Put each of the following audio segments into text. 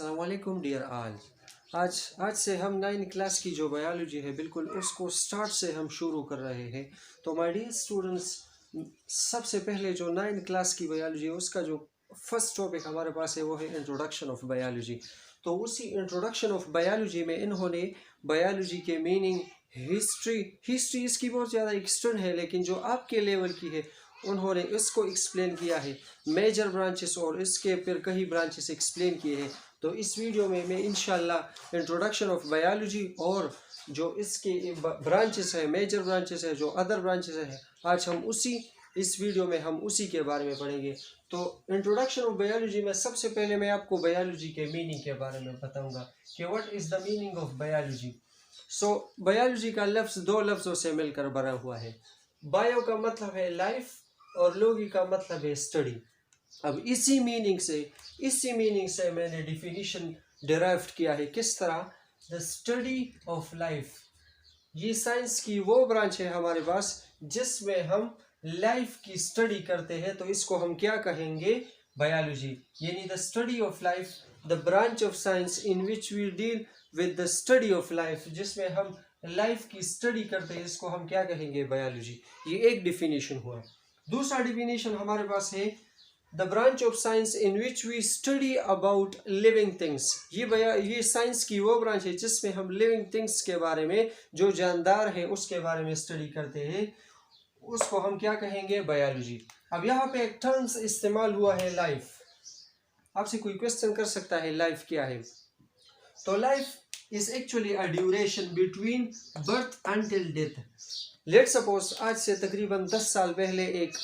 अस्सलामुअलैकुम डियर आज से हम 9 क्लास की जो बायोलॉजी है बिल्कुल उसको स्टार्ट से हम शुरू कर रहे हैं। तो माय डियर स्टूडेंट्स, सबसे पहले जो 9 क्लास की बायोलॉजी है उसका जो फर्स्ट टॉपिक हमारे पास है वो है इंट्रोडक्शन ऑफ बायोलॉजी। तो उसी इंट्रोडक्शन ऑफ बायोलॉजी में इन्होंने बायोलॉजी के मीनिंग, हिस्ट्री इसकी बहुत ज़्यादा एक्सटेंड है, लेकिन जो आपके लेवल की है उन्होंने इसको एक्सप्लेन किया है, मेजर ब्रांचेस और इसके फिर कई ब्रांचेस एक्सप्लेन किए हैं। तो इस वीडियो में मैं इंशाल्लाह इंट्रोडक्शन ऑफ बायोलॉजी और जो इसके ब्रांचेस है, मेजर ब्रांचेस है, जो अदर ब्रांचेस है, आज हम इस वीडियो में हम उसी के बारे में पढ़ेंगे। तो इंट्रोडक्शन ऑफ बायोलॉजी में सबसे पहले मैं आपको बायोलॉजी के मीनिंग के बारे में बताऊंगा कि what is the meaning of biology. So biology का लफ्ज़ दो लफ्ज़ों से मिलकर बना हुआ है। बायो का मतलब है लाइफ और लॉजी का मतलब है स्टडी। अब इसी मीनिंग से मैंने डिफिनीशन डिराइव किया है। किस तरह? The study of life. ये साइंस की वो ब्रांच है हमारे पास जिसमें हम लाइफ की स्टडी करते हैं, तो इसको हम क्या कहेंगे? बायोलॉजी। यानी the study of life, the branch of science in which we deal with the study of life, जिसमें हम लाइफ की स्टडी करते हैं, इसको हम क्या कहेंगे? बायोलॉजी। ये एक डिफिनीशन हुआ। दूसरा डिफिनीशन हमारे पास है the branch of science in which we study about living things. ये साइंस की वो ब्रांच है जिसमें हम लिविंग थिंग्स के बारे में, जो जानदार है उसके बारे में स्टडी करते हैं, उसको हम क्या कहेंगे? बायोलॉजी। अब यहाँ पे एक टर्म्स इस्तेमाल हुआ है लाइफ। आपसे कोई क्वेश्चन कर सकता है लाइफ क्या है? तो life is actually a duration between birth until death. Let suppose आज से तकरीबन 10 साल पहले एक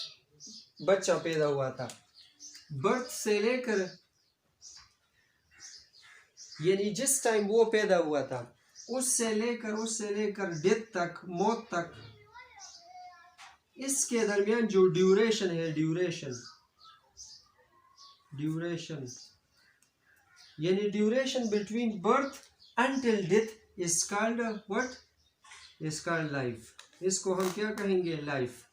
बच्चा पैदा हुआ था। बर्थ से लेकर, यानी जिस टाइम वो पैदा हुआ था उससे लेकर डेथ तक, मौत तक, इसके दरमियान जो ड्यूरेशन है, ड्यूरेशन यानी duration between birth until death is called what? Is called life. इसको हम क्या कहेंगे? लाइफ।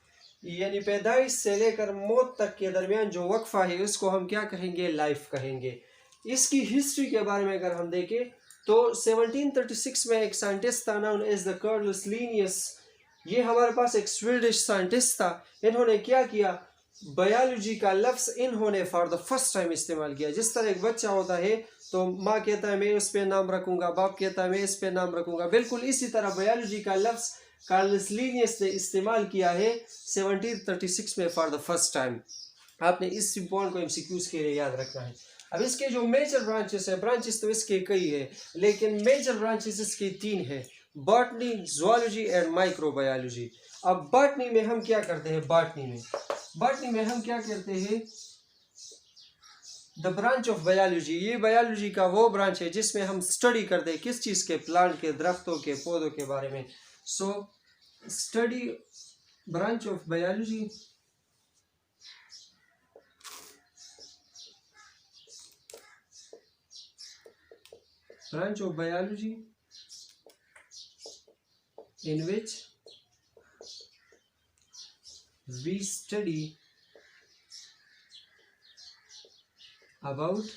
यानी पैदाइश से लेकर मौत तक के दरमियान जो वक्फा है उसको हम क्या कहेंगे? लाइफ कहेंगे। इसकी हिस्ट्री के बारे में अगर हम देखें तो 1736 में एक साइंटिस्ट था known as the Carolus Linnaeus. ये हमारे पास एक स्वीडिश साइंटिस्ट था। इन्होंने क्या किया? बायोलॉजी का लफ्ज़ इन्होंने फॉर द फर्स्ट टाइम इस्तेमाल किया। जिस तरह एक बच्चा होता है तो माँ कहता है मैं उस पे नाम रखूंगा, बाप कहता है मैं इस पे नाम रखूंगा, बिल्कुल इसी तरह बायोलॉजी का लफ्ज़ कार्लस लिनियस ने इस्तेमाल किया है 1736 में फॉर द फर्स्ट टाइम। आपने इस पॉइंट को एमसीक्यूज के लिए याद रखना है। अब इसके जो मेजर ब्रांचेस है, ब्रांचेस तो इसके कई है लेकिन मेजर ब्रांचेस इसके 3 है, बॉटनी, ज़ूलॉजी एंड माइक्रोबायोलॉजी। अब बॉटनी में हम क्या करते हैं? बॉटनी में हम क्या करते हैं? The branch of biology. ये बायोलॉजी का वो ब्रांच है जिसमें हम स्टडी करते हैं किस चीज़ के? प्लांट के, दरख्तों के, पौधों के बारे में। So study branch of biology in which we study about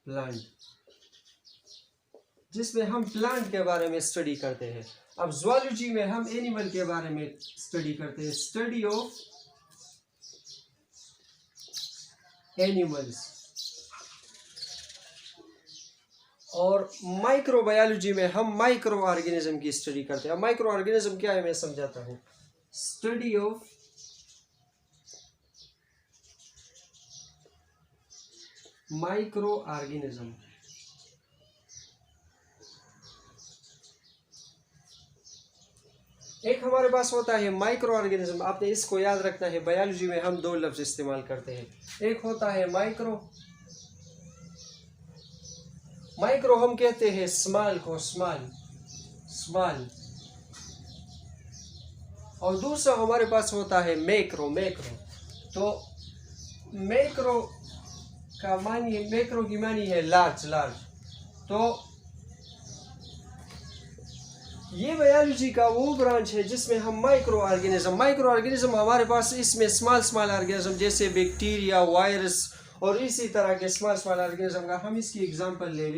plant, जिसमें हम प्लांट के बारे में स्टडी करते हैं। अब ज़ूलॉजी में हम एनिमल के बारे में स्टडी करते हैं, स्टडी ऑफ एनिमल्स। और माइक्रोबायोलॉजी में हम माइक्रो ऑर्गेनिज्म की स्टडी करते हैं। अब माइक्रो ऑर्गेनिज्म क्या है मैं समझाता हूँ। Study of micro organism. एक हमारे पास होता है माइक्रो ऑर्गेनिज्म। आपने इसको याद रखना है। बायोलॉजी में हम 2 लफ्ज इस्तेमाल करते हैं। एक होता है माइक्रो हम कहते हैं स्मॉल को, स्मॉल। और दूसरा हमारे पास होता है मैक्रो। तो मैक्रो की मानी है लार्ज। तो ये बायोलॉजी का वो ब्रांच है जिसमें हम माइक्रो ऑर्गेनिज्म हमारे पास इसमें स्मॉल ऑर्गेनिज्म जैसे बैक्टीरिया, वायरस और इसी तरह के स्मॉल ऑर्गेनिज्म का हम इसकी एग्जांपल ले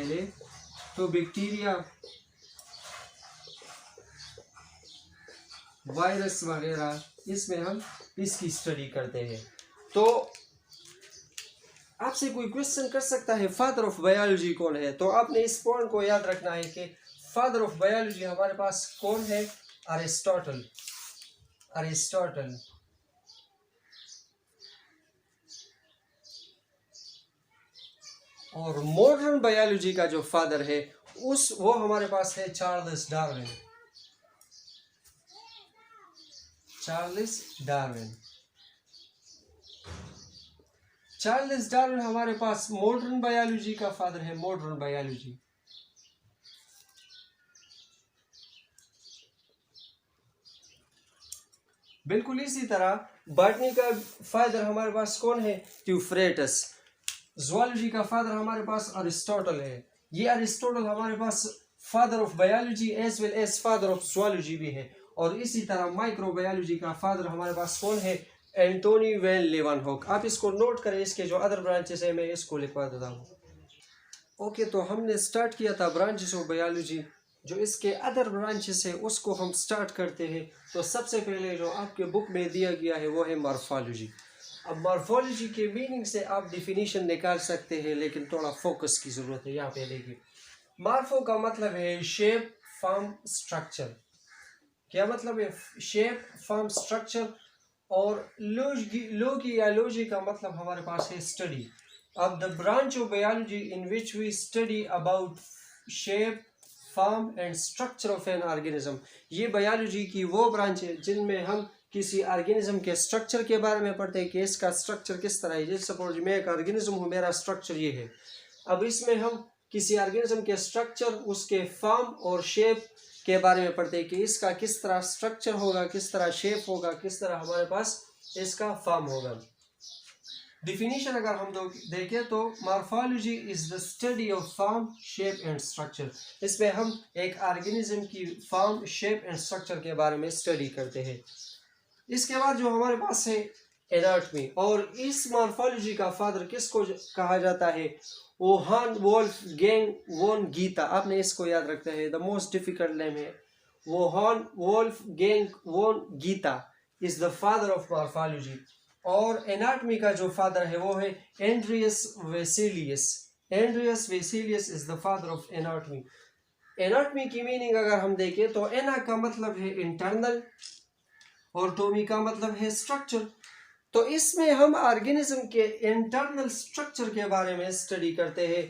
ले तो बैक्टीरिया, वायरस वगैरह, इसमें हम इसकी स्टडी करते हैं। तो आपसे कोई क्वेश्चन कर सकता है फादर ऑफ बायोलॉजी कौन है, तो आपने इस पॉइंट को याद रखना है कि फादर ऑफ बायोलॉजी हमारे पास कौन है? अरिस्टोटल। और मॉडर्न बायोलॉजी का जो फादर है वो हमारे पास है चार्ल्स डार्विन। चार्ल्स डार्विन हमारे पास मॉडर्न बायोलॉजी का फादर है, मॉडर्न बायोलॉजी। बिल्कुल इसी तरह बॉटनी का फादर हमारे पास कौन है? यूफ्रेटस। ज़ूलॉजी का फादर हमारे पास अरिस्टोटल है। ये अरिस्टोटल हमारे पास father of biology as well as father of zoology भी है। और इसी तरह माइक्रोबायोलॉजी का फादर हमारे पास कौन है? Antonie van Leeuwenhoek. आप इसको नोट करें, इसके जो अदर ब्रांचेस है मैं इसको लिखवा देता हूँ। ओके, तो हमने स्टार्ट किया था ब्रांचेस ऑफ बायोलॉजी। जो इसके अदर ब्रांचेस है उसको हम स्टार्ट करते हैं। तो सबसे पहले जो आपके बुक में दिया गया है वो है मॉर्फोलॉजी। अब मॉर्फोलॉजी के मीनिंग से आप डिफिनीशन निकाल सकते हैं, लेकिन थोड़ा फोकस की ज़रूरत है। यहाँ पे देखिए, मॉर्फो का मतलब है शेप, फॉर्म, स्ट्रक्चर। क्या मतलब है? Shape, form, structure. और लोगी का मतलब हमारे पास है स्टडी। अब the branch of biology in which we study about shape, form and structure of an organism. ये बायोलॉजी की वो ब्रांच है जिनमें हम किसी ऑर्गेनिज्म के स्ट्रक्चर के बारे में पढ़ते हैं कि इसका स्ट्रक्चर किस तरह है। जैसे सपोज मैं एक ऑर्गेनिज्म हूँ, मेरा स्ट्रक्चर ये है। अब इसमें हम किसी ऑर्गेनिज्म के स्ट्रक्चर, उसके फॉर्म और शेप के बारे में पढ़ते हैं कि इसका किस तरह स्ट्रक्चर होगा, किस तरह शेप होगा, किस तरह हमारे पास इसका फॉर्म होगा। डिफिनीशन अगर हम देखें तो morphology is the study of form, shape and structure. इसमें हम एक ऑर्गेनिज्म की फॉर्म, शेप एंड स्ट्रक्चर के बारे में स्टडी करते हैं। इसके बाद जो हमारे पास है एनाटॉमी। और इस मॉर्फोलॉजी का फादर किसको कहा जाता है? Johann Wolfgang von Goethe. आपने इसको याद रखना है, द मोस्ट डिफिकल्ट नेम है। Johann Wolfgang von Goethe is the father of morphology. और एनाटॉमी का जो फादर है वो है Andreas Vesalius. Andreas Vesalius is the father of anatomy. Anatomy की मीनिंग अगर हम देखें तो एना का मतलब है इंटरनल और टोमी का मतलब है स्ट्रक्चर। तो इसमें हम ऑर्गेनिज्म के इंटरनल स्ट्रक्चर के बारे में स्टडी करते हैं।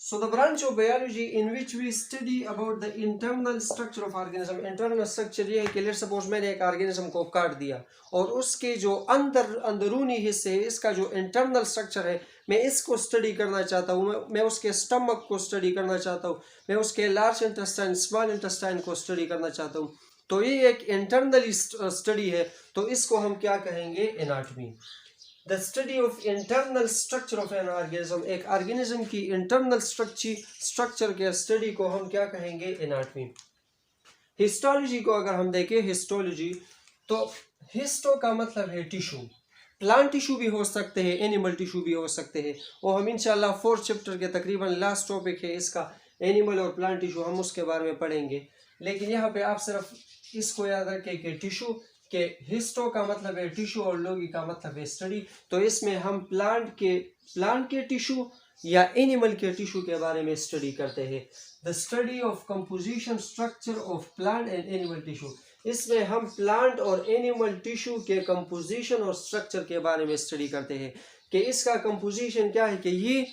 So the branch of biology in which we study about the internal structure of organism. Internal structure ये है कि लेट्स सपोज मैंने एक ऑर्गेनिज्म को काट दिया और उसके जो अंदरूनी हिस्से है, इसका जो इंटरनल स्ट्रक्चर है, मैं इसको स्टडी करना चाहता हूँ। मैं उसके स्टमक को स्टडी करना चाहता हूँ, मैं उसके लार्ज इंटेस्टाइन, स्मॉल इंटेस्टाइन को स्टडी करना चाहता हूँ। तो ये एक इंटरनल स्टडी है, तो इसको हम क्या कहेंगे? Anatomy. The study of internal structure of an organism. एक ऑर्गेनिज्म की इंटरनल स्ट्रक्चर के स्टडी को हम क्या कहेंगे? एनाटॉमी। हिस्टोलॉजी को अगर हम देखें, हिस्टोलॉजी तो हिस्टो का मतलब है टिश्यू। प्लांट टिश्यू भी हो सकते हैं, एनिमल टिश्यू भी हो सकते हैं। और हम इंशाल्लाह 4th चैप्टर के तकरीबन लास्ट टॉपिक है इसका, एनिमल और प्लांट टिश्यू, हम उसके बारे में पढ़ेंगे। लेकिन यहाँ पे आप सिर्फ इसको याद रखें कि टिश्यू के हिस्टो का मतलब है टिश्यू और लोगी का मतलब है स्टडी। तो इसमें हम प्लांट के टिश्यू या एनिमल के टिश्यू के बारे में स्टडी करते हैं। The study of composition structure of plant and animal tissue. इसमें हम प्लांट और एनिमल टिश्यू के कंपोजिशन और स्ट्रक्चर के बारे में स्टडी करते हैं कि इसका कंपोजिशन क्या है, कि ये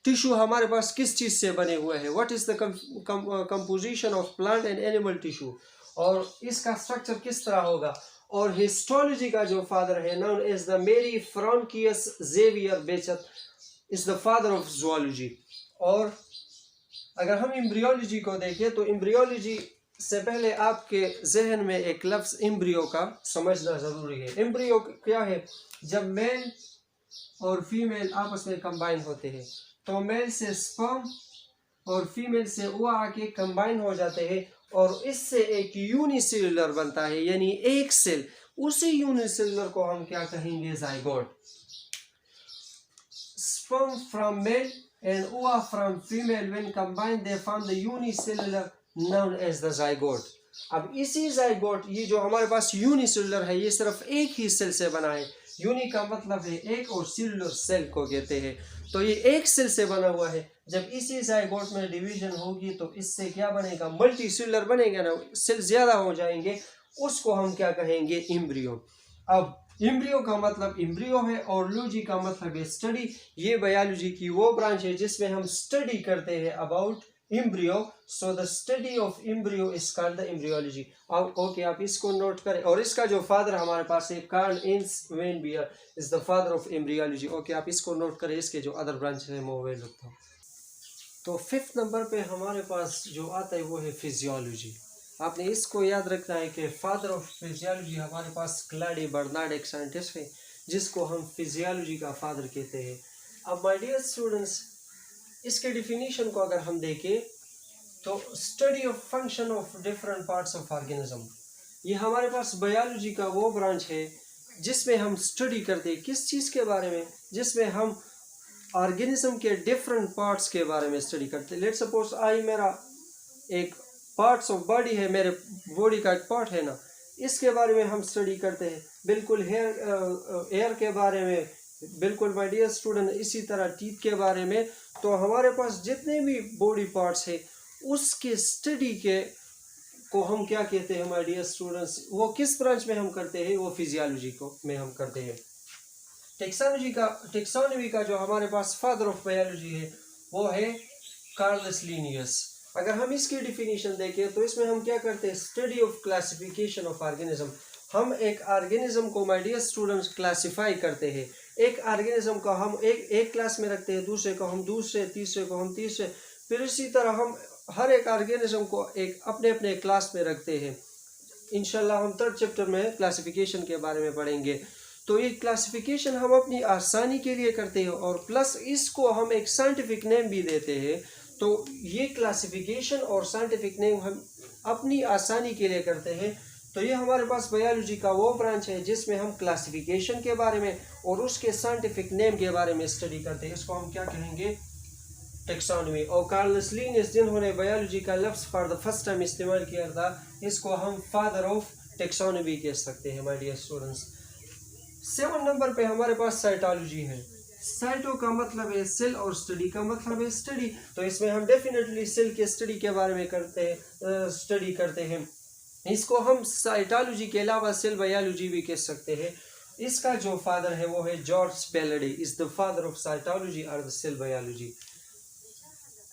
टिश्यू हमारे पास किस चीज़ से बने हुए हैं। What is the composition of plant and animal tissue, और इसका स्ट्रक्चर किस तरह होगा। और हिस्टोलॉजी का जो फादर है, नाउन एज द मेरी फ्रांकियस जेवियर बेचत, is the father of zoology. और अगर हम एम्ब्रियोलॉजी को देखें तो एम्ब्रियोलॉजी से पहले आपके जहन में एक लफ्ज़ एम्ब्रियो का समझना ज़रूरी है। एम्ब्रियो क्या है? जब मेल और फीमेल आपस में कंबाइन होते हैं तो मेल से स्पर्म और फीमेल से वो आके कंबाइन हो जाते हैं और इससे एक यूनिसेलुलर बनता है, यानी एक सेल। उसी यूनिसेलुलर को हम क्या कहेंगे? Zygote. sperm from male and ova from female when combined they form the unicellular known as the zygote. अब इसी zygote, ये जो हमारे पास यूनिसेलुलर है, ये सिर्फ एक ही सेल से बना है। यूनि का मतलब है एक और सेलुलर सेल को कहते हैं। तो ये एक सेल से बना हुआ है। जब इसी zygote में डिवीजन होगी तो इससे क्या बनेगा, मल्टी सेलुलर बनेगा ना, सेल ज्यादा हो जाएंगे, उसको हम क्या कहेंगे, एम्ब्रियो। अब एम्ब्रियो का मतलब एम्ब्रियो है और लॉजी का मतलब है स्टडी। ये बायोलॉजी की वो ब्रांच है जिसमें हम स्टडी करते हैं about embryo. So the study of embryo is called the embryology. अब ओके, आप इसको नोट करें। और इसका जो फादर हमारे पास है, Karl Ernst von Baer is the father of embryology. Okay, आप इसको नोट करें। इसके जो अदर ब्रांच है वो वेल रखता हूँ। तो 5th नंबर पे हमारे पास जो आता है वो है फिजियोलॉजी। आपने इसको याद रखना है कि फादर ऑफ फिजियोलॉजी हमारे पास क्लाडी बर्नार्ड एक साइंटिस्ट है जिसको हम फिजियोलॉजी का फादर कहते हैं। अब माय डियर स्टूडेंट्स, इसके डिफिनीशन को अगर हम देखें तो study of function of different parts of organism, ये हमारे पास बायोलॉजी का वो ब्रांच है जिसमें हम स्टडी करते हैं किस चीज़ के बारे में, जिसमें हम ऑर्गेनिज्म के डिफरेंट पार्ट्स के बारे में स्टडी करते हैं। लेट्स सपोज आई मेरा एक पार्ट्स ऑफ बॉडी है, मेरे बॉडी का एक पार्ट है ना, इसके बारे में हम स्टडी करते हैं। बिल्कुल एयर के बारे में, बिल्कुल माय डियर स्टूडेंट इसी तरह टीथ के बारे में। तो हमारे पास जितने भी बॉडी पार्ट्स है उसके स्टडी के को हम क्या कहते हैं माय डियर स्टूडेंट्स, वो किस ब्रांच में हम करते हैं, वो फिजियोलॉजी को में हम करते हैं। टेक्सोनॉमी का जो हमारे पास फादर ऑफ बायोलॉजी है वो है कार्लस लिनियस। अगर हम इसकी डिफिनीशन देखें तो इसमें हम क्या करते हैं, study of classification of organism. हम एक ऑर्गेनिज्म को माय डियर स्टूडेंट्स क्लासिफाई करते हैं। एक ऑर्गेनिज्म को हम एक क्लास में रखते हैं, दूसरे को हम दूसरे, तीसरे को हम तीसरे, फिर इसी तरह हम हर एक ऑर्गेनिज्म को एक अपने अपने क्लास में रखते हैं। इंशाल्लाह हम 3rd चैप्टर में क्लासिफिकेशन के बारे में पढ़ेंगे। तो ये क्लासिफिकेशन हम अपनी आसानी के लिए करते हैं और प्लस इसको हम एक साइंटिफिक नेम भी देते हैं। तो ये क्लासिफिकेशन और साइंटिफिक नेम हम अपनी आसानी के लिए करते हैं। तो ये हमारे पास बायोलॉजी का वो ब्रांच है जिसमें हम क्लासिफिकेशन के बारे में और उसके साइंटिफिक नेम के बारे में स्टडी करते हैं। इसको हम क्या कहेंगे, टेक्सोनॉमी। और कार्लस लिनियस जिन्होंने बायोलॉजी का लफ्ज़ फॉर द फर्स्ट टाइम इस्तेमाल किया था, इसको हम फादर ऑफ टेक्सोनॉमी कह सकते हैं माय डियर स्टूडेंट्स। 7 नंबर पे हमारे पास साइटोलॉजी है। साइटो का मतलब है सेल और स्टडी का मतलब है स्टडी। तो इसमें हम डेफिनेटली सेल के स्टडी के बारे में स्टडी करते हैं। इसको हम साइटोलॉजी के अलावा सेल बायोलॉजी भी कह सकते हैं। इसका जो फादर है वो है George Palade, is the father of cytology और द सेल बायोलॉजी।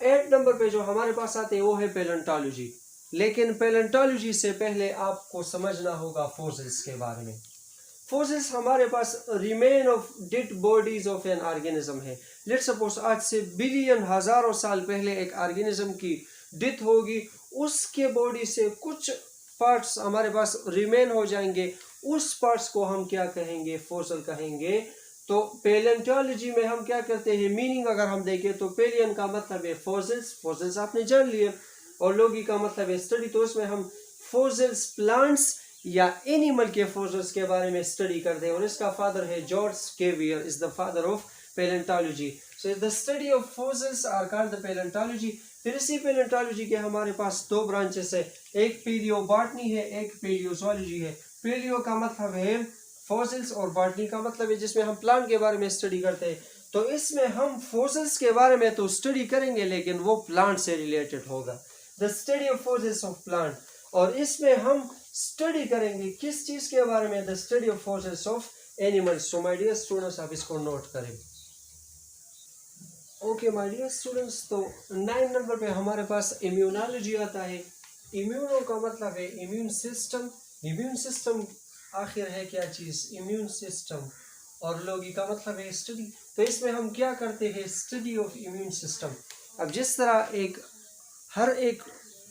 8 नंबर पे जो हमारे पास आते हैं वो है पैलेंटोलॉजी। लेकिन पैलेंटोलॉजी से पहले आपको समझना होगा फॉसिल्स के बारे में। फॉसिल्स हमारे पास remain of dead bodies of an organism है। लेट्स सपोज आज से बिलियन हजारों साल पहले एक ऑर्गेनिज्म की डेथ होगी, उसके बॉडी से कुछ पार्ट्स हमारे पास रिमेन हो जाएंगे, उस पार्ट्स को हम क्या कहेंगे, फॉसिल कहेंगे। तो पैलेंटोलॉजी में हम क्या करते हैं, मीनिंग अगर हम देखें तो पेलियन का मतलब है फॉसिल्स, फॉसिल्स आपने जान लिए, और लोगी का मतलब है स्टडी। तो इसमें हम फॉसिल्स प्लांट्स या एनिमल के फॉसिल्स के बारे में स्टडी करते हैं। और इसका फादर है George Cuvier, is the father of palaeontology. So the study of fossils are called the palaeontology. फिर इसी पैलेंटोलॉजी के हमारे पास 2 ब्रांचेस है, एक पैलियोबॉटनी है, एक पैलियोजोलॉजी है। पैलियो का मतलब है फॉसिल्स और बॉटनी का मतलब है जिसमें हम प्लांट के बारे में स्टडी करते हैं। तो इसमें हम फॉसिल्स के बारे में तो स्टडी करेंगे लेकिन वो प्लांट से रिलेटेड होगा, the study of fossils of plant. और इसमें हम स्टडी करेंगे किस चीज के बारे में, the study of fossils of animals. So my dear students आप इसको नोट करें। ओके माय डियर स्टूडेंट्स, तो 9 नंबर पे हमारे पास इम्यूनोलॉजी आता है। इम्यूनो का मतलब है इम्यून सिस्टम। इम्यून सिस्टम आखिर है क्या चीज़, इम्यून सिस्टम। और लोगी का मतलब है स्टडी। तो इसमें हम क्या करते हैं, स्टडी ऑफ इम्यून सिस्टम। अब जिस तरह हर एक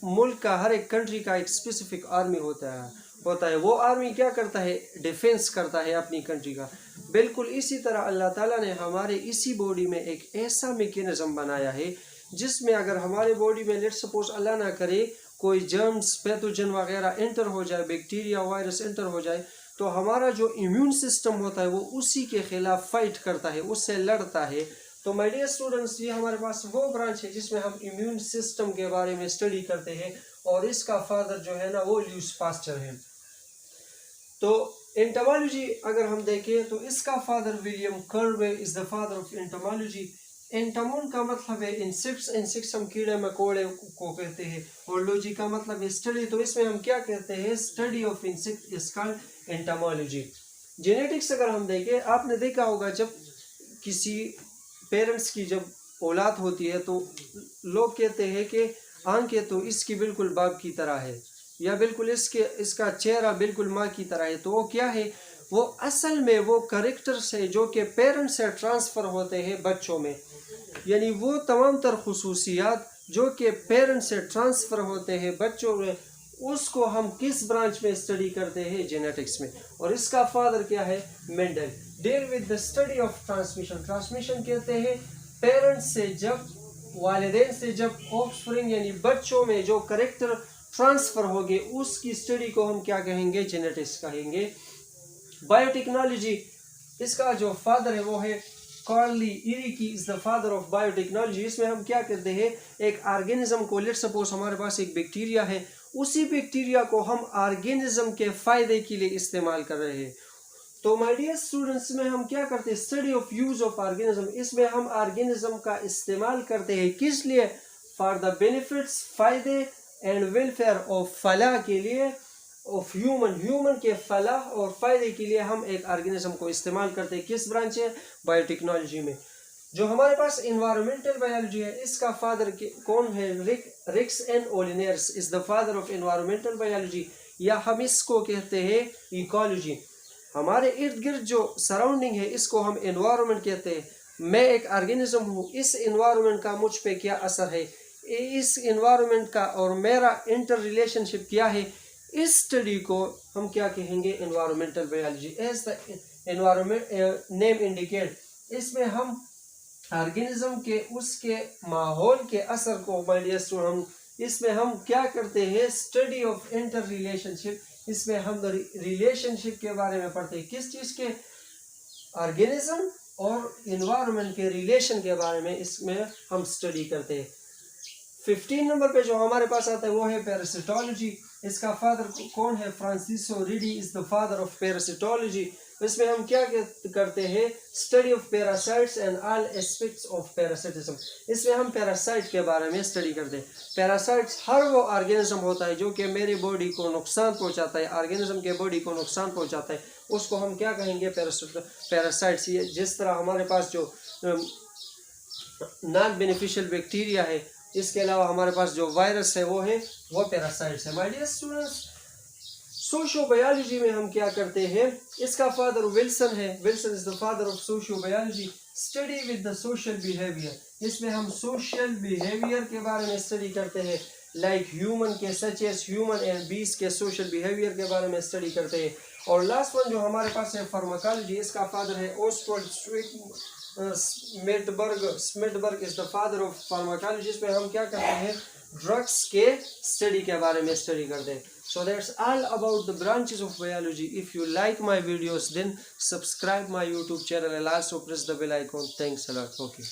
मुल्क का, हर एक कंट्री का एक स्पेसिफिक आर्मी होता है, वो आर्मी क्या करता है, डिफेंस करता है अपनी कंट्री का। बिल्कुल इसी तरह अल्लाह ताला ने हमारे इसी बॉडी में एक ऐसा मैकेनिज्म बनाया है जिसमें अगर हमारे बॉडी में लेट्स सपोज अल्लाह ना करे कोई जर्म्स, पैथोजन वगैरह एंटर हो जाए, बैक्टीरिया, वायरस एंटर हो जाए, तो हमारा जो इम्यून सिस्टम होता है वो उसी के खिलाफ फाइट करता है, उससे लड़ता है। तो माय डियर स्टूडेंट्स, ये हमारे पास वो ब्रांच है जिसमें हम इम्यून सिस्टम के बारे में स्टडी करते हैं और इसका फादर जो है ना वो ल्यूइस पास्चर है। तो एंटोमोलॉजी अगर हम देखें तो इसका father William Kirby is the father of entomology. Entomon का मतलब है इंसेक्ट्स, इंसेक्ट्स हम कीड़े मकोड़े को कहते हैं, और लॉजी का मतलब है स्टडी, तो इसमें हम क्या कहते हैं, study of insect is called entomology. Genetics अगर हम देखें, आपने देखा होगा जब किसी पेरेंट्स की जब औलाद होती है तो लोग कहते हैं कि आंखें तो इसकी बिल्कुल बाप की तरह है, या बिल्कुल इसका चेहरा बिल्कुल माँ की तरह है। तो वो क्या है, वो असल में वो कैरेक्टर्स है जो कि पेरेंट्स से ट्रांसफ़र होते हैं बच्चों में, यानी वो तमाम तर खुसूसियात जो कि पेरेंट्स से ट्रांसफ़र होते हैं बच्चों में, उसको हम किस ब्रांच में स्टडी करते हैं, जेनेटिक्स में। और इसका फादर क्या है, Mendel. Deal with the study of transmission. Transmission कहते हैं पेरेंट्स से जब, वालिदैन से जब ऑफस्प्रिंग यानी बच्चों में जो करेक्टर ट्रांसफर हो गए, उसकी स्टडी को हम क्या कहेंगे, जेनेटिक्स कहेंगे। बायोटेक्नोलॉजी, इसका जो फादर है वो है Karl Ereky is the father of biotechnology. इसमें हम क्या करते हैं, एक ऑर्गेनिज्म को, लेट्स सपोज हमारे पास एक बैक्टीरिया है, उसी बैक्टीरिया को हम ऑर्गेनिज्म के फायदे के लिए इस्तेमाल कर रहे हैं। तो माय डियर स्टूडेंट्स, में हम क्या करते हैं, study of use of organism. इसमें हम ऑर्गेनिज्म का इस्तेमाल करते हैं किस लिए, फॉर द बेनिफिट्स, फायदे एंड वेलफेयर ऑफ फलाह के लिए, ऑफ ह्यूमन के फलाह और फायदे के लिए हम एक ऑर्गेनिज्म को इस्तेमाल करते हैं। किस ब्रांच है, बायोटेक्नोलॉजी में। जो हमारे पास इन्वायरमेंटल बायोलॉजी है, इसका फादर कौन है, रिक्स एन ओलिनेर्स is the father of environmental biology, या हम इसको कहते हैं इकोलॉजी। हमारे इर्द गिर्द जो सराउंडिंग है इसको हम एनवायरनमेंट कहते हैं। मैं एक ऑर्गेनिज्म हूँ, इस एनवायरनमेंट का मुझ पे क्या असर है, इस एनवायरनमेंट का और मेरा इंटर रिलेशनशिप क्या है, इस स्टडी को हम क्या कहेंगे, environmental biology. As the environment name indicate, इसमें हम ऑर्गेनिज्म के उसके माहौल के असर को, माय डियर स्टूडेंट, हम इसमें हम क्या करते हैं, स्टडी ऑफ इंटर रिलेशनशिप। इसमें हम रिलेशनशिप के बारे में पढ़ते हैं, किस चीज़ के, ऑर्गेनिज्म और एनवायरनमेंट के रिलेशन के बारे में इसमें हम स्टडी करते हैं। 15 नंबर पे जो हमारे पास आता है वो है पैरासिटोलॉजी। इसका फादर कौन है, Francesco Redi is the father of parasitology. इसमें हम क्या करते हैं, study of parasites and all aspects of parasitism. इसमें हम पैरासाइट के बारे में स्टडी करते हैं। पैरासाइट्स हर वो ऑर्गेनिज्म होता है जो कि मेरी बॉडी को नुकसान पहुंचाता है, ऑर्गेनिज्म के बॉडी को नुकसान पहुंचाता है, उसको हम क्या कहेंगे, पैरासाइट्स। ये जिस तरह हमारे पास जो नॉन बेनिफिशियल बैक्टीरिया है, इसके अलावा हमारे पास जो वायरस है वो पैरासाइट्स है। माय डियर स्टूडेंट्स, सोशियोबायोलॉजी में हम क्या करते हैं, इसका फादर विल्सन है। Wilson is the father of sociobiology. Study with the social behaviour, इसमें हम सोशल बिहेवियर के बारे में स्टडी करते हैं, लाइक ह्यूमन के, such as human and beast के सोशल बिहेवियर के बारे में स्टडी करते हैं। और लास्ट वन जो हमारे पास है फार्माकोलॉजी, इसका फादर है Oswald Schmiedeberg is the father of pharmacology. इसमें हम क्या करते हैं, ड्रग्स के स्टडी के बारे में स्टडी करते हैं। So that's all about the branches of biology. If you like my videos, then subscribe my YouTube channel and also press the bell icon. Thanks a lot. Okay.